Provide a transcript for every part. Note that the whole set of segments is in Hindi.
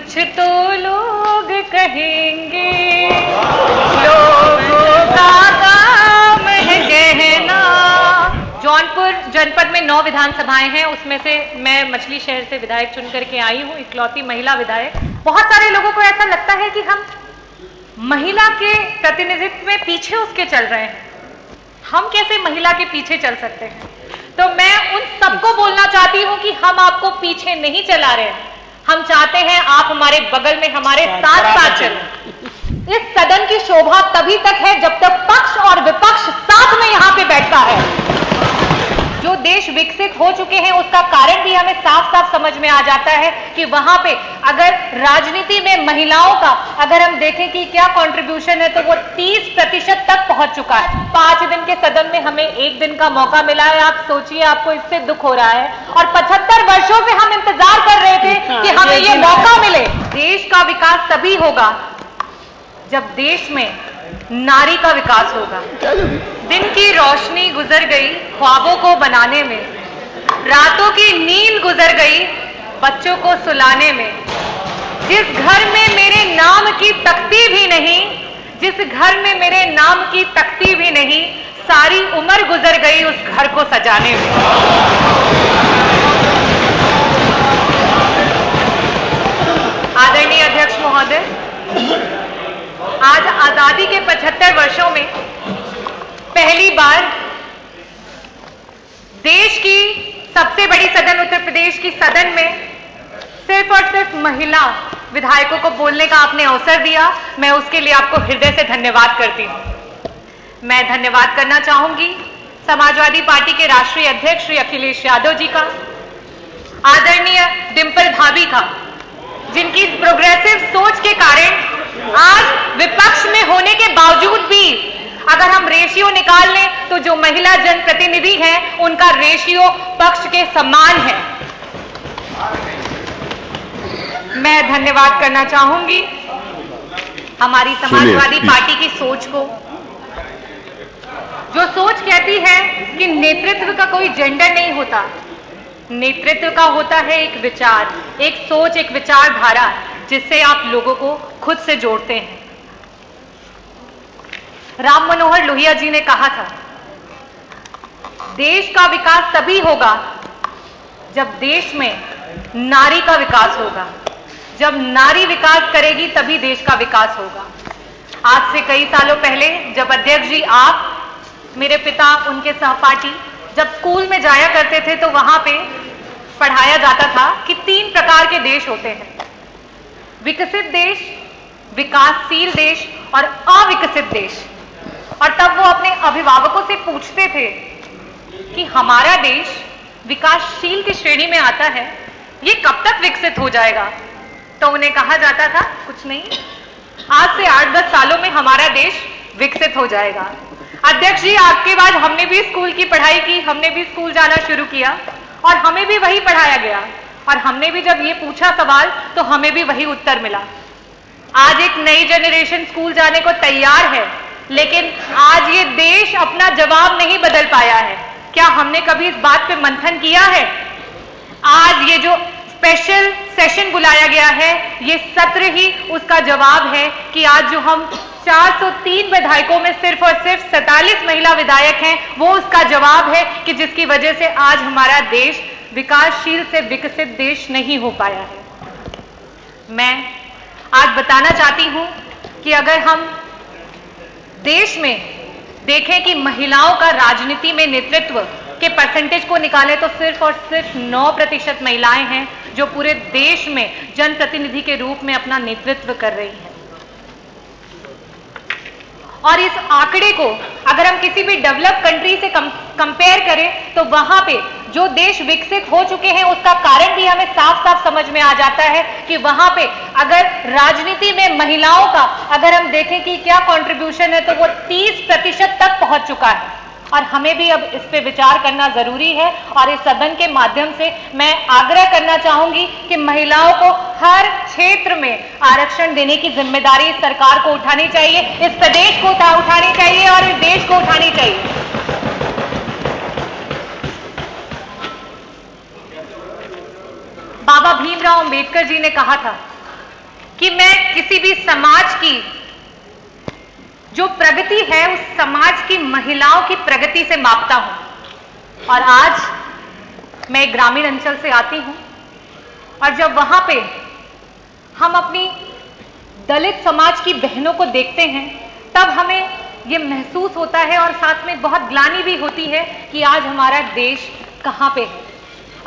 कुछ तो लोग कहेंगे, लोगों का काम है कहना। जौनपुर जनपद में 9 विधानसभाएं हैं, उसमें से मैं मछली शहर से विधायक चुन करके आई हूं, इकलौती महिला विधायक। बहुत सारे लोगों को ऐसा लगता है कि हम महिला के प्रतिनिधित्व में पीछे उसके चल रहे हैं। हम कैसे महिला के पीछे चल सकते हैं? तो मैं उन सबको बोलना चाहती हूं कि हम आपको पीछे नहीं चला रहे हैं। हम चाहते हैं आप हमारे बगल में, हमारे साथ साथ चलें। इस सदन की शोभा तभी तक है जब तक पक्ष और विपक्ष साथ में यहां पे बैठता है। जो देश विकसित हो चुके हैं उसका कारण भी हमें साफ साफ समझ में आ जाता है कि वहां पे अगर राजनीति में महिलाओं का अगर हम देखें कि क्या कंट्रीब्यूशन है तो वो 30% तक पहुंच चुका है। 5 दिन के सदन में हमें 1 दिन का मौका मिला है। आप सोचिए, आपको इससे दुख हो रहा है और 75 वर्षों से हम इंतजार कर रहे थे कि हमें ये मौका मिले। देश का विकास तभी होगा जब देश में नारी का विकास होगा। दिन की रोशनी गुजर गई ख्वाबों को बनाने में, रातों की नींद गुजर गई बच्चों को सुलाने में। जिस घर में मेरे नाम की तख्ती भी नहीं, जिस घर में मेरे नाम की तख्ती भी नहीं, सारी उम्र गुजर गई उस घर को सजाने में। आदरणीय अध्यक्ष महोदय, आज आजादी के 75 वर्षों में पहली बार देश की सबसे बड़ी सदन उत्तर प्रदेश की सदन में सिर्फ और सिर्फ महिला विधायकों को बोलने का आपने अवसर दिया। मैं उसके लिए आपको हृदय से धन्यवाद करती हूं। मैं धन्यवाद करना चाहूंगी समाजवादी पार्टी के राष्ट्रीय अध्यक्ष श्री अखिलेश यादव जी का, आदरणीय डिंपल भाभी का, जिनकी प्रोग्रेसिव सोच के कारण आज विपक्ष में होने के बावजूद भी अगर हम रेशियो निकाल लें तो जो महिला जनप्रतिनिधि हैं उनका रेशियो पक्ष के समान है। मैं धन्यवाद करना चाहूंगी हमारी समाजवादी पार्टी की सोच को, जो सोच कहती है कि नेतृत्व का कोई जेंडर नहीं होता। नेतृत्व का होता है एक विचार, एक सोच, एक विचारधारा जिससे आप लोगों को खुद से जोड़ते हैं। राम मनोहर लोहिया जी ने कहा था, देश का विकास तभी होगा जब देश में नारी का विकास होगा। जब नारी विकास करेगी तभी देश का विकास होगा। आज से कई सालों पहले जब अध्यक्ष जी, आप, मेरे पिता, उनके सहपाठी जब स्कूल में जाया करते थे तो वहां पे पढ़ाया जाता था कि 3 प्रकार के देश होते हैं, विकसित देश, विकासशील देश और अविकसित देश। और तब वो अपने अभिभावकों से पूछते थे कि हमारा देश विकासशील की श्रेणी में आता है, ये कब तक विकसित हो जाएगा? तो उन्हें कहा जाता था, कुछ नहीं, आज से 8-10 सालों में हमारा देश विकसित हो जाएगा। अध्यक्ष जी, आपके बाद हमने भी स्कूल की पढ़ाई की, हमने भी स्कूल जाना शुरू किया और हमें भी वही पढ़ाया गया और हमने भी जब ये पूछा सवाल तो हमें भी वही उत्तर मिला। आज एक नई जनरेशन स्कूल जाने को तैयार है, लेकिन आज ये देश अपना जवाब नहीं बदल पाया है। क्या हमने कभी इस बात पे मंथन किया है? आज ये जो स्पेशल सेशन बुलाया गया है, ये सत्र ही उसका जवाब है कि आज जो हम 403 विधायकों में सिर्फ और सिर्फ 47 महिला विधायक हैं, वो उसका जवाब है कि जिसकी वजह से आज हमारा देश विकासशील से विकसित देश नहीं हो पाया है। मैं आज बताना चाहती हूं कि अगर हम देश में देखें कि महिलाओं का राजनीति में नेतृत्व के परसेंटेज को निकालें तो सिर्फ और सिर्फ 9% महिलाएं हैं जो पूरे देश में जनप्रतिनिधि के रूप में अपना नेतृत्व कर रही हैं। और इस आंकड़े को अगर हम किसी भी डेवलप कंट्री से कंपेयर करें तो वहां पे जो देश विकसित हो चुके हैं उसका कारण भी हमें साफ साफ समझ में आ जाता है कि वहां पे अगर राजनीति में महिलाओं का अगर हम देखें कि क्या कंट्रीब्यूशन है तो वो 30% तक पहुंच चुका है। और हमें भी अब इस पे विचार करना जरूरी है और इस सदन के माध्यम से मैं आग्रह करना चाहूंगी कि महिलाओं को हर क्षेत्र में आरक्षण देने की जिम्मेदारी सरकार को उठानी चाहिए, इस प्रदेश को उठानी चाहिए और इस देश को उठानी चाहिए। बाबा भीमराव अंबेडकर जी ने कहा था कि मैं किसी भी समाज की जो प्रगति है उस समाज की महिलाओं की प्रगति से मापता हूं। और आज मैं एक ग्रामीण अंचल से आती हूं और जब वहां पे हम अपनी दलित समाज की बहनों को देखते हैं तब हमें ये महसूस होता है और साथ में बहुत ग्लानि भी होती है कि आज हमारा देश कहां पे है,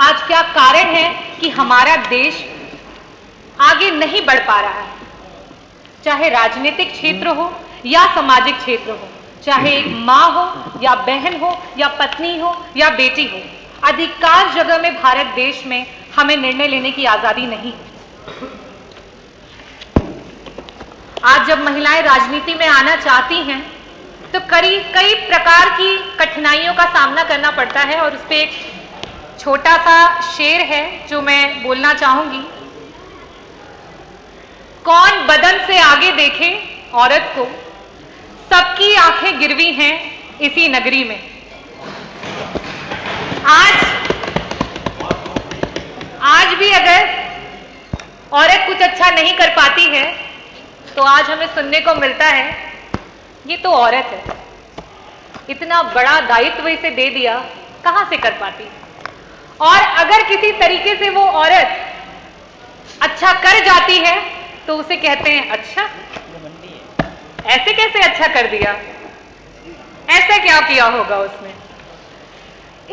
आज क्या कारण है कि हमारा देश आगे नहीं बढ़ पा रहा है। चाहे राजनीतिक क्षेत्र हो या सामाजिक क्षेत्र हो, चाहे एक मां हो या बहन हो या पत्नी हो या बेटी हो, अधिकांश जगह में भारत देश में हमें निर्णय लेने की आजादी नहीं है। आज जब महिलाएं राजनीति में आना चाहती हैं तो कई प्रकार की कठिनाइयों का सामना करना पड़ता है और उस पर एक छोटा सा शेर है जो मैं बोलना चाहूंगी। कौन बदन से आगे देखे औरत को, सबकी आंखें गिरवी हैं इसी नगरी में। आज भी अगर औरत कुछ अच्छा नहीं कर पाती है तो आज हमें सुनने को मिलता है ये तो औरत है, इतना बड़ा दायित्व इसे दे दिया, कहां से कर पाती है। और अगर किसी तरीके से वो औरत अच्छा कर जाती है तो उसे कहते हैं अच्छा, ऐसे कैसे अच्छा कर दिया, ऐसा क्या किया होगा उसने।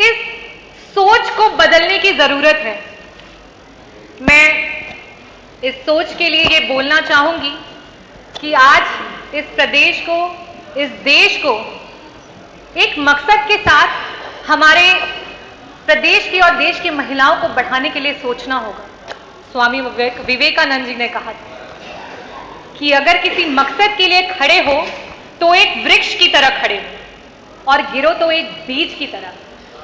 इस सोच को बदलने की जरूरत है। मैं इस सोच के लिए ये बोलना चाहूंगी कि आज इस प्रदेश को, इस देश को एक मकसद के साथ हमारे प्रदेश की और देश की महिलाओं को बढ़ाने के लिए सोचना होगा। स्वामी विवेकानंद जी ने कहा था कि अगर किसी मकसद के लिए खड़े हो तो एक वृक्ष की तरह खड़े हो और गिरो तो एक बीज की तरह,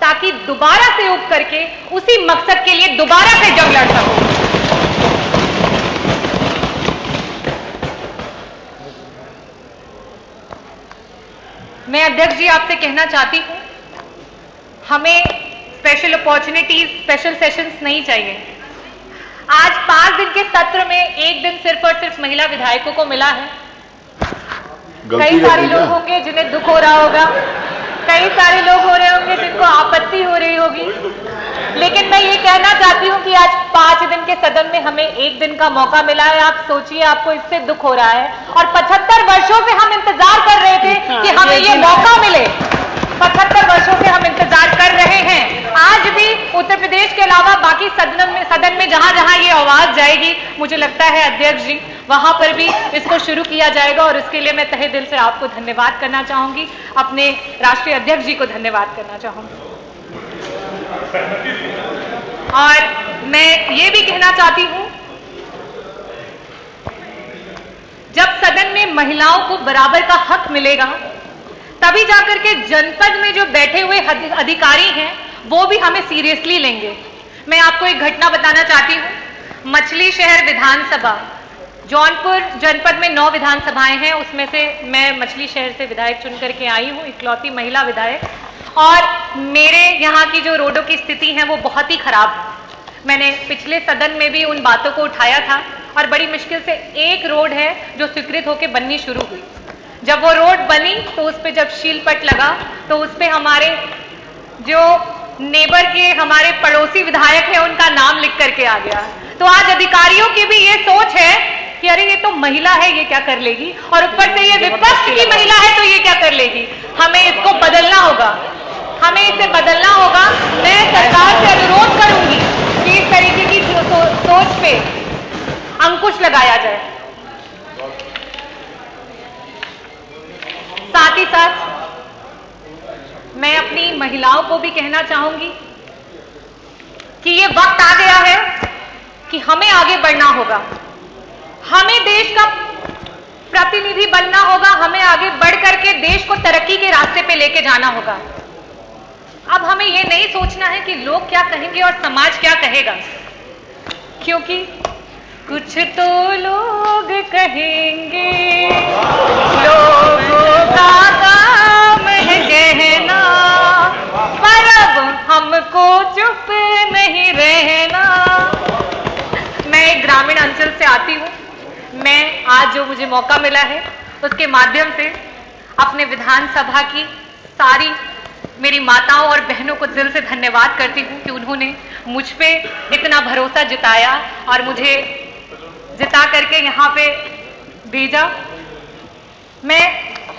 ताकि दोबारा से उग करके उसी मकसद के लिए दोबारा से जंग लड़ सको। मैं अध्यक्ष जी आपसे कहना चाहती हूं, हमें स्पेशल अपॉर्चुनिटीज, स्पेशल सेशंस नहीं चाहिए। आज 5 दिन के सत्र में एक दिन सिर्फ और सिर्फ महिला विधायकों को मिला है। कई सारे लोग होंगे जिन्हें दुख हो रहा होगा, कई सारे लोग हो रहे होंगे जिनको आपत्ति हो रही होगी, लेकिन मैं ये कहना चाहती हूं कि आज 5 दिन के सदन में हमें एक दिन का मौका मिला है। आप सोचिए, आपको इससे दुख हो रहा है और 75 वर्षों से हम इंतजार कर रहे थे कि हमें ये मौका मिले। 75 वर्षों से हम इंतजार कर रहे हैं। आज भी उत्तर प्रदेश के अलावा बाकी सदन में जहां जहां ये आवाज जाएगी, मुझे लगता है अध्यक्ष जी वहां पर भी इसको शुरू किया जाएगा और इसके लिए मैं तहे दिल से आपको धन्यवाद करना चाहूंगी, अपने राष्ट्रीय अध्यक्ष जी को धन्यवाद करना चाहूंगी। और मैं ये भी कहना चाहती हूं, जब सदन में महिलाओं को बराबर का हक मिलेगा तभी जाकर के जनपद में जो बैठे हुए अधिकारी हैं वो भी हमें सीरियसली लेंगे। मैं आपको एक घटना बताना चाहती हूं। मछली शहर विधानसभा, जौनपुर जनपद में 9 विधानसभाएं हैं, उसमें से मैं मछली शहर से विधायक चुन करके आई हूं, इकलौती महिला विधायक। और मेरे यहाँ की जो रोडों की स्थिति है वो बहुत ही खराब है। मैंने पिछले सदन में भी उन बातों को उठाया था और बड़ी मुश्किल से एक रोड है जो स्वीकृत होकर बननी शुरू हुई। जब वो रोड बनी तो उस पर जब शीलपट लगा तो उस पर हमारे जो नेबर के हमारे पड़ोसी विधायक हैं उनका नाम लिख करके आ गया। तो आज अधिकारियों की भी ये सोच है कि अरे ये तो महिला है, ये क्या कर लेगी, और ऊपर से ये विपक्ष की महिला है तो ये क्या कर लेगी। हमें इसको बदलना होगा, हमें इसे बदलना होगा। मैं सरकार से अनुरोध करूंगी कि इस तरीके की सोच पे अंकुश लगाया जाए। साथ ही साथ मैं अपनी महिलाओं को भी कहना चाहूंगी कि ये वक्त आ गया है कि हमें आगे बढ़ना होगा, हमें देश का प्रतिनिधि बनना होगा, हमें आगे बढ़ करके देश को तरक्की के रास्ते पे लेके जाना होगा। अब हमें ये नहीं सोचना है कि लोग क्या कहेंगे और समाज क्या कहेगा, क्योंकि कुछ तो लोग कहेंगे, लोगों का काम है कहना, पर अब हमको चुप नहीं रहना। मैं एक ग्रामीण अंचल से आती हूँ मैं आज जो मुझे मौका मिला है उसके माध्यम से अपने विधानसभा की सारी मेरी माताओं और बहनों को दिल से धन्यवाद करती हूँ कि उन्होंने मुझ पे इतना भरोसा जताया और मुझे जिता करके यहाँ पे भेजा। मैं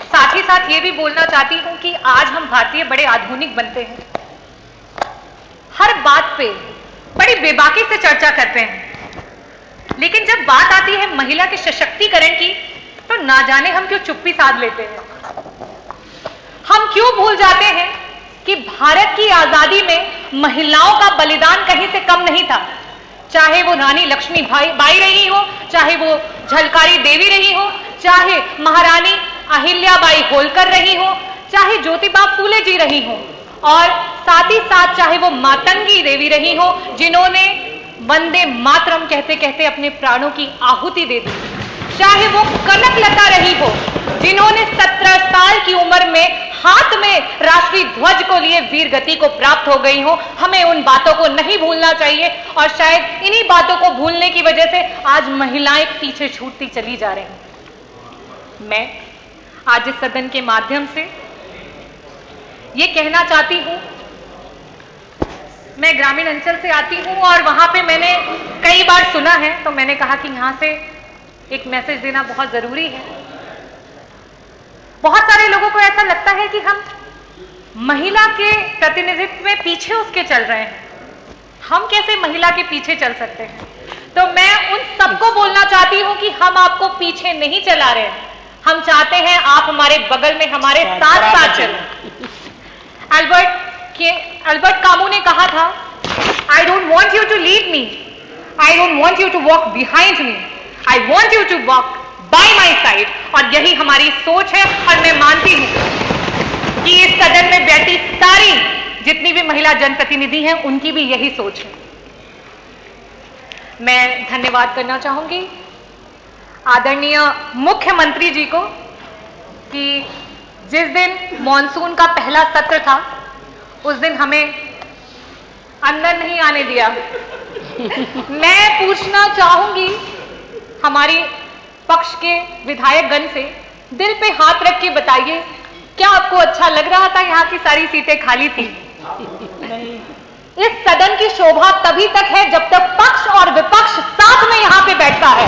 साथ ही साथ ये भी बोलना चाहती हूँ कि आज हम भारतीय बड़े आधुनिक बनते हैं, हर बात पे बड़ी बेबाकी से चर्चा करते हैं, लेकिन जब बात आती है महिला के सशक्तिकरण की तो ना जाने हम क्यों चुप्पी साध लेते हैं। हम क्यों भूल जाते हैं कि भारत की आजादी में महिलाओं का बलिदान कहीं से कम नहीं था, चाहे वो रानी लक्ष्मीबाई रही हो, चाहे वो झलकारी देवी रही हो, चाहे महारानी अहिल्याबाई होलकर रही हो, चाहे ज्योतिबा फूले जी रही हो, और साथ ही साथ चाहे वो मातंगी देवी रही हो जिन्होंने वंदे मातरम कहते कहते अपने प्राणों की आहुति दे दी, चाहे वो कनकलता रही हो जिन्होंने 17 साल की उम्र में हाथ में राष्ट्रीय ध्वज को लिए वीर गति को प्राप्त हो गई हो। हमें उन बातों को नहीं भूलना चाहिए और शायद इन्हीं बातों को भूलने की वजह से आज महिलाएं पीछे छूटती चली जा रही हैं। मैं आज इस सदन के माध्यम से ये कहना चाहती हूं, मैं ग्रामीण अंचल से आती हूं और वहां पे मैंने कई बार सुना है, तो मैंने कहा कि यहां से एक मैसेज देना बहुत जरूरी है। बहुत सारे लोगों को ऐसा लगता है कि हम महिला के प्रतिनिधित्व में पीछे उसके चल रहे हैं, हम कैसे महिला के पीछे चल सकते हैं। तो मैं उन सबको बोलना चाहती हूं कि हम आपको पीछे नहीं चला रहे हैं, हम चाहते हैं आप हमारे बगल में हमारे साथ साथ चलें। अल्बर्ट कामू ने कहा था, I don't want you to lead me, I don't want you to walk behind me, I want you to walk by my side. और यही हमारी सोच है और मैं मानती हूं कि इस सदन में बैठी सारी जितनी भी महिला जनप्रतिनिधि हैं उनकी भी यही सोच है। मैं धन्यवाद करना चाहूंगी आदरणीय मुख्यमंत्री जी को कि जिस दिन मॉनसून का पहला सत्र था उस दिन हमें अंदर नहीं आने दिया। मैं पूछना चाहूंगी हमारी पक्ष के विधायकगण से, दिल पे हाथ रख के बताइए, क्या आपको अच्छा लग रहा था यहाँ की सारी सीटें खाली थी? इस सदन की शोभा तभी तक है जब तक पक्ष और विपक्ष साथ में यहां पे बैठता है।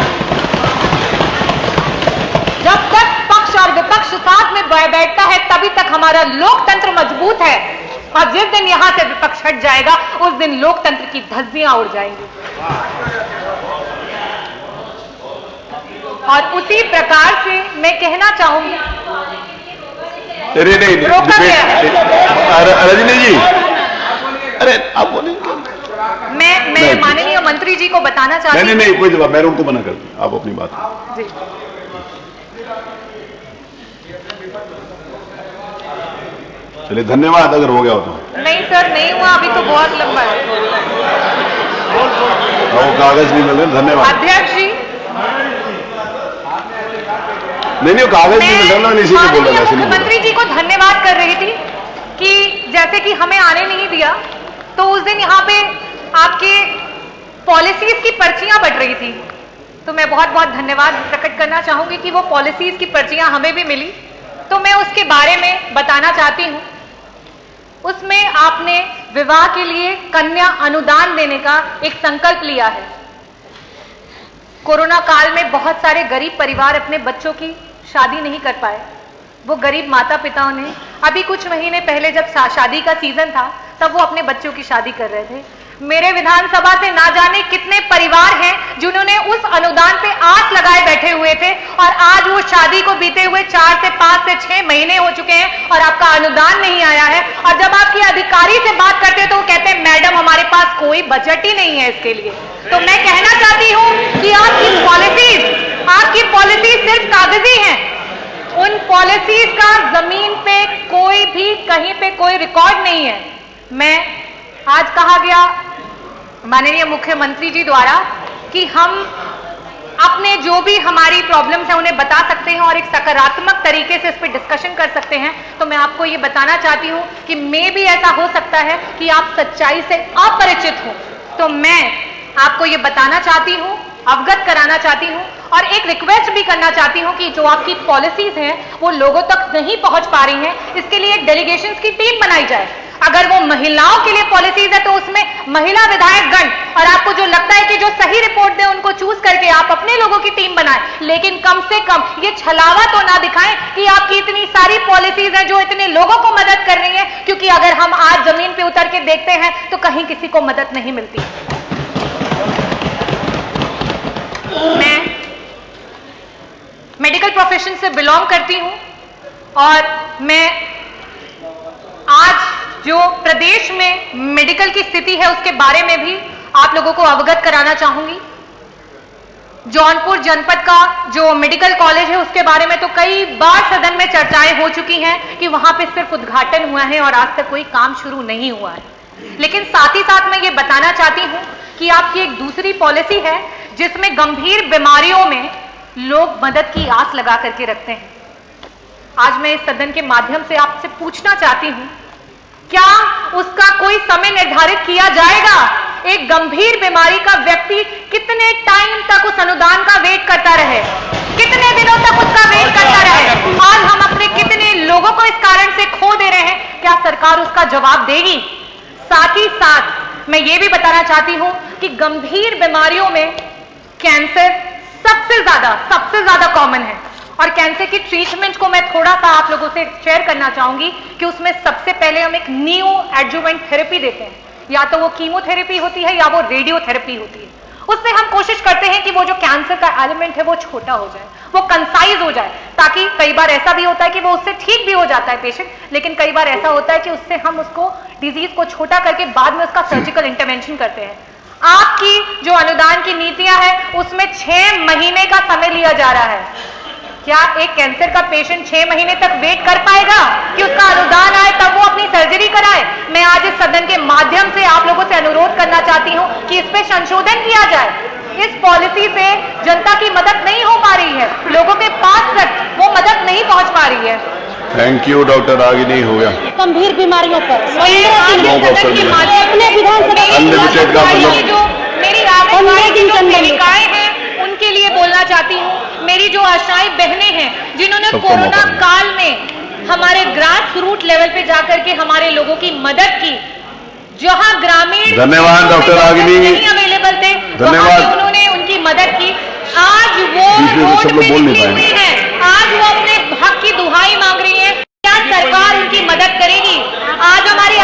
जब तक पक्ष और विपक्ष साथ में बैठता है तभी तक हमारा लोकतंत्र मजबूत है, और जिस दिन यहां से विपक्ष हट जाएगा उस दिन लोकतंत्र की धज्जियां उड़ जाएंगी। और उसी प्रकार से मैं कहना चाहूंगी, रोका गया है। रजनी जी, अरे आप बोलिए। मैं माननीय मंत्री जी को बताना चाहती हूँ। नहीं, कोई जवाब, मैंने उनको मना कर दिया, आप अपनी बात जी। चलिए, धन्यवाद। अगर हो गया हो तो। नहीं सर, नहीं हुआ, अभी तो बहुत लंबा है। वो कागज नहीं मिल रहे, धन्यवाद। अध्यक्ष जी, नहीं, कागज नहीं मिल रहा, इसी को बोल रहा था। मुख्यमंत्री जी को धन्यवाद कर रही थी कि जैसे कि हमें आने नहीं दिया, तो उस दिन यहाँ पे आपके पॉलिसीज की पर्चियां बट रही थी, तो मैं बहुत बहुत धन्यवाद प्रकट करना चाहूंगी कि वो पॉलिसीज की पर्चियां हमें भी मिली। तो मैं उसके बारे में बताना चाहती हूं। उसमें आपने विवाह के लिए कन्या अनुदान देने का एक संकल्प लिया है। कोरोना काल में बहुत सारे गरीब परिवार अपने बच्चों की शादी नहीं कर पाए। वो गरीब माता पिताओं ने अभी कुछ महीने पहले जब शादी का सीजन था तब वो अपने बच्चों की शादी कर रहे थे। मेरे विधानसभा से ना जाने कितने परिवार हैं जिन्होंने उस अनुदान पे आस लगाए बैठे हुए थे, और आज वो शादी को बीते हुए 4 से 5 से 6 महीने हो चुके हैं और आपका अनुदान नहीं आया है। और जब आपके अधिकारी से बात करते हैं तो वो कहते हैं मैडम हमारे पास कोई बजट ही नहीं है इसके लिए। तो मैं कहना चाहती हूं कि आपकी पॉलिसीज सिर्फ कागजी हैं, उन पॉलिसीज का जमीन पे कोई भी कहीं पे कोई रिकॉर्ड नहीं है। मैं आज कहा गया माननीय मुख्यमंत्री जी द्वारा कि हम अपने जो भी हमारी प्रॉब्लम्स हैं उन्हें बता सकते हैं और एक सकारात्मक तरीके से इस पर डिस्कशन कर सकते हैं। तो मैं आपको ये बताना चाहती हूं कि मे भी ऐसा हो सकता है कि आप सच्चाई से अपरिचित हो, तो मैं आपको ये बताना चाहती हूं, अवगत कराना चाहती हूं और एक रिक्वेस्ट भी करना चाहती हूं कि जो आपकी पॉलिसीज हैं वो लोगों तक नहीं पहुंच पा रही हैं, इसके लिए एक डेलीगेशंस की टीम बनाई जाए। अगर वो महिलाओं के लिए पॉलिसीज है तो उसमें महिला विधायक गण, और आपको जो लगता है कि जो सही रिपोर्ट दे उनको चूज करके आप अपने लोगों की टीम बनाएं, लेकिन कम से कम ये छलावा तो ना दिखाएं कि आपकी इतनी सारी पॉलिसीज हैं जो इतने लोगों को मदद कर रही हैं, क्योंकि अगर हम आज जमीन पे उतर के देखते हैं तो कहीं किसी को मदद नहीं मिलती। मैं मेडिकल प्रोफेशन से बिलोंग करती हूं और मैं आज जो प्रदेश में मेडिकल की स्थिति है उसके बारे में भी आप लोगों को अवगत कराना चाहूंगी। जौनपुर जनपद का जो मेडिकल कॉलेज है उसके बारे में तो कई बार सदन में चर्चाएं हो चुकी हैं कि वहां पे सिर्फ उद्घाटन हुआ है और आज तक कोई काम शुरू नहीं हुआ है। लेकिन साथ ही साथ मैं ये बताना चाहती हूं कि आपकी एक दूसरी पॉलिसी है जिसमें गंभीर बीमारियों में लोग मदद की आस लगा करके रखते हैं। आज मैं इस सदन के माध्यम से आपसे पूछना चाहती हूं, क्या उसका कोई समय निर्धारित किया जाएगा? एक गंभीर बीमारी का व्यक्ति कितने टाइम तक उस अनुदान का वेट करता रहे, कितने दिनों तक उसका वेट करता रहे? आज हम अपने कितने लोगों को इस कारण से खो दे रहे हैं, क्या सरकार उसका जवाब देगी? साथ ही साथ मैं ये भी बताना चाहती हूं कि गंभीर बीमारियों में कैंसर सबसे ज्यादा कॉमन है, और कैंसर की ट्रीटमेंट को मैं थोड़ा सा आप लोगों से शेयर करना चाहूंगी कि उसमें सबसे पहले हम एक न्यू एडजुवेंट थेरेपी देते हैं, या तो वो कीमोथेरेपी होती है या वो रेडियोथेरेपी होती है। उससे हम कोशिश करते हैं कि वो जो कैंसर का एलिमेंट है वो छोटा हो जाए, वो कंसाइज हो जाए, ताकि कई बार ऐसा भी होता है कि वो उससे ठीक भी हो जाता है पेशेंट, लेकिन कई बार ऐसा होता है कि उससे हम उसको डिजीज को छोटा करके बाद में उसका सर्जिकल इंटरवेंशन करते हैं। आपकी जो अनुदान की नीतियां हैं उसमें 6 महीने का समय लिया जा रहा है। क्या एक कैंसर का पेशेंट 6 महीने तक वेट कर पाएगा कि उसका अनुदान आए तब वो अपनी सर्जरी कराए? मैं आज इस सदन के माध्यम से आप लोगों से अनुरोध करना चाहती हूं कि इस पे संशोधन किया जाए। इस पॉलिसी से जनता की मदद नहीं हो पा रही है, लोगों के पास तक वो मदद नहीं पहुंच पा रही है। थैंक यू डॉक्टर, आगे नहीं हो गया। गंभीर बीमारियों पर मेरी आंगनबाड़ी जो सेविकाएं हैं उनके लिए बोलना चाहती हूँ। मेरी जो आशाएं बहनें हैं जिन्होंने कोरोना काल में हमारे ग्रास रूट लेवल पे जाकर के हमारे लोगों की मदद की, जहां ग्रामीण धन्यवाद डॉक्टर आगिनी, नहीं अवेलेबल थे, धन्यवाद, उन्होंने उनकी मदद की। आज वो रोड पे निकली हुई है, आज वो अपने हक की दुहाई मांग रही है। क्या सरकार उनकी मदद करेगी? आज हमारी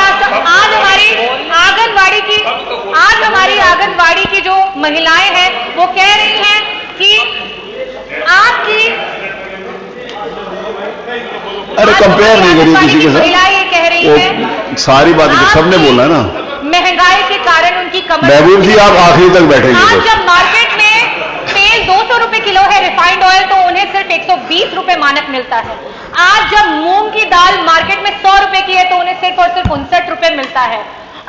आंगनबाड़ी की जो महिलाएं हैं वो कह रही हैं कि आपकी, अरे कंपेयर नहीं करिए किसी के साथ। महिला ये कह रही है, सारी बातें तो सबने बोलना है ना। महंगाई के कारण उनकी कमर, महबूब जी आप आखिरी तक बैठेंगे। आज जब मार्केट में तेल 200 रुपए किलो है रिफाइंड ऑयल, तो उन्हें सिर्फ 120 रुपए मानक मिलता है। आज जब मूंग की दाल मार्केट में 100 रुपए की है तो उन्हें सिर्फ और सिर्फ 59 रुपए मिलता है।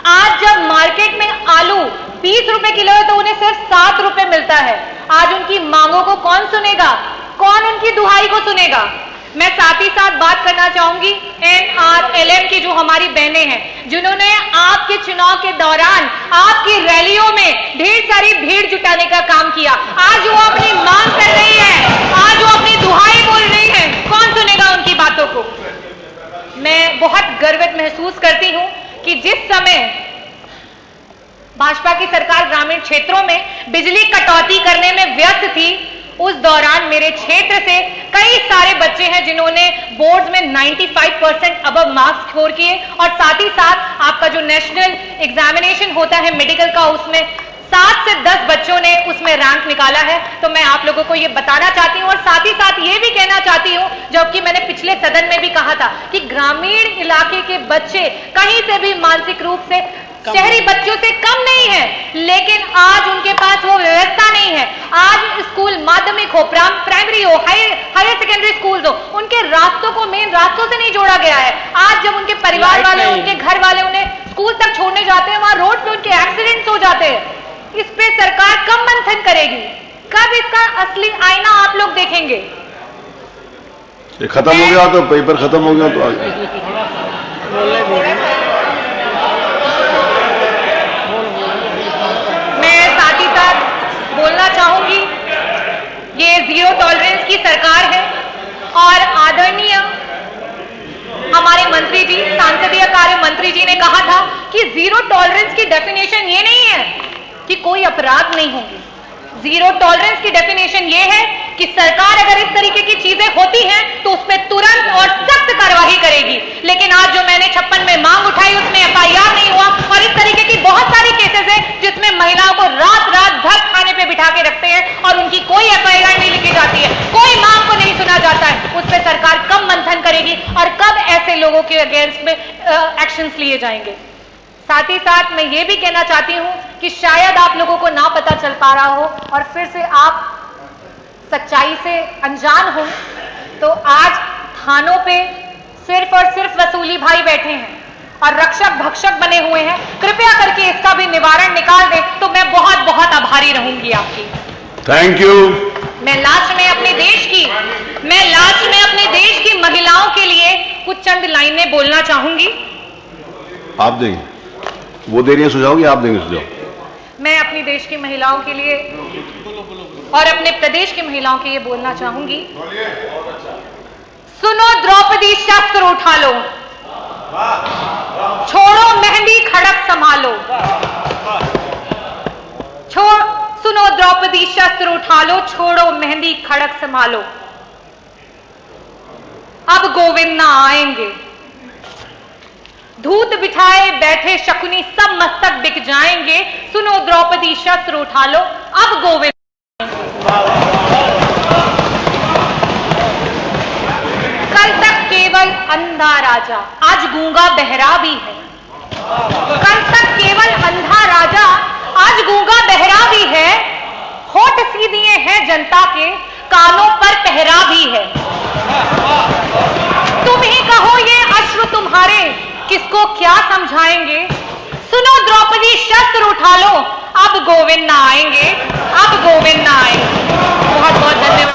आज जब मार्केट में आलू 20 रुपए किलो है तो उन्हें सिर्फ 7 रुपए मिलता है। आज उनकी मांगों को कौन सुनेगा? कौन उनकी दुहाई को सुनेगा? मैं साथ ही साथ बात करना चाहूंगी NRLM की जो हमारी बहनें हैं, जिन्होंने आपके चुनाव के दौरान आपकी रैलियों में ढेर सारी भीड़ जुटाने का काम किया। आज वो अपनी मांग कर रही है, आज वो अपनी दुहाई बोल रही है, कौन सुनेगा उनकी बातों को? मैं बहुत गर्वित महसूस करती हूं कि जिस समय भाजपा की सरकार ग्रामीण क्षेत्रों में बिजली कटौती करने में व्यस्त थी, उस दौरान मेरे क्षेत्र से कई सारे बच्चे हैं जिन्होंने बोर्ड्स में 95% अबव मार्क्स स्कोर किए, और साथ ही साथ आपका जो नेशनल एग्जामिनेशन होता है मेडिकल का, उसमें 7 से 10 बच्चों ने उसमें रैंक निकाला है। तो मैं आप लोगों को ये बताना चाहती हूँ और साथ ही साथ ये भी कहना चाहती हूँ, जबकि मैंने पिछले सदन में भी कहा था कि ग्रामीण इलाके के बच्चे कहीं से भी मानसिक रूप से शहरी बच्चों से कम नहीं है, लेकिन आज उनके पास वो व्यवस्था नहीं है। आज स्कूल माध्यमिक हो, प्राइमरी हो, हायर सेकेंडरी स्कूल हो, उनके रास्तों को मेन रास्तों से नहीं जोड़ा गया है। आज जब उनके परिवार वाले, उनके घर वाले उन्हें स्कूल तक छोड़ने जाते हैं, वहां रोड पे उनके एक्सीडेंट्स हो जाते हैं। इस पे सरकार कब मंथन करेगी? कब इसका असली आईना आप लोग देखेंगे? ये खत्म हो गया तो पेपर खत्म हो गया तो आगे। मैं साथ ही साथ बोलना चाहूंगी ये जीरो टॉलरेंस की सरकार है और आदरणीय हमारे मंत्री जी, संसदीय कार्य मंत्री जी ने कहा था कि जीरो टॉलरेंस की डेफिनेशन ये नहीं है कि कोई अपराध नहीं होंगे। जीरो टॉलरेंस की डेफिनेशन ये है कि सरकार अगर इस तरीके की चीजें होती हैं तो उस पर तुरंत और सख्त कार्रवाई करेगी। लेकिन आज जो मैंने 56 में मांग उठाई उसमें एफआईआर नहीं हुआ और इस तरीके की बहुत सारी केसेस हैं जिसमें महिलाओं को रात रात भर खाने पे बिठा के रखते हैं और उनकी कोई एफआईआर नहीं लिखी जाती है, कोई मांग को नहीं सुना जाता है। उस पर सरकार कब मंथन करेगी और कब ऐसे लोगों के अगेंस्ट में एक्शंस लिए जाएंगे। साथ ही साथ मैं ये भी कहना चाहती हूं कि शायद आप लोगों को ना पता चल पा रहा हो और फिर से आप सच्चाई से अनजान हो, तो आज थानों पे सिर्फ और सिर्फ वसूली भाई बैठे हैं और रक्षक भक्षक बने हुए हैं। कृपया करके इसका भी निवारण निकाल दें तो मैं बहुत बहुत आभारी रहूंगी आपकी। Thank you. मैं लास्ट में अपने देश की महिलाओं के लिए कुछ चंद लाइनें बोलना चाहूंगी। आप देंगे, वो दे रही है सुझाव या आप देंगे सुझाव? मैं अपनी देश की महिलाओं के लिए और अपने प्रदेश की महिलाओं के लिए बोलना चाहूंगी। सुनो द्रौपदी शस्त्र उठा लो, छोड़ो मेहंदी खड़क संभालो। सुनो द्रौपदी शस्त्र उठा लो, छोड़ो मेहंदी खड़क संभालो। अब गोविंद ना आएंगे, धूत बिठाए बैठे शकुनी सब मस्तक बिक जाएंगे। सुनो द्रौपदी शस्त्र उठा लो, अब गोविंद कल तक केवल अंधा राजा, आज गूंगा बहरा भी है। कल तक केवल अंधा राजा, आज गूंगा बहरा भी है। होठ सी दिए हैं जनता के, कानों पर पहरा भी है। तुम ही कहो ये अश्रु तुम्हारे किसको क्या समझाएंगे। सुनो द्रौपदी शस्त्र उठा लो,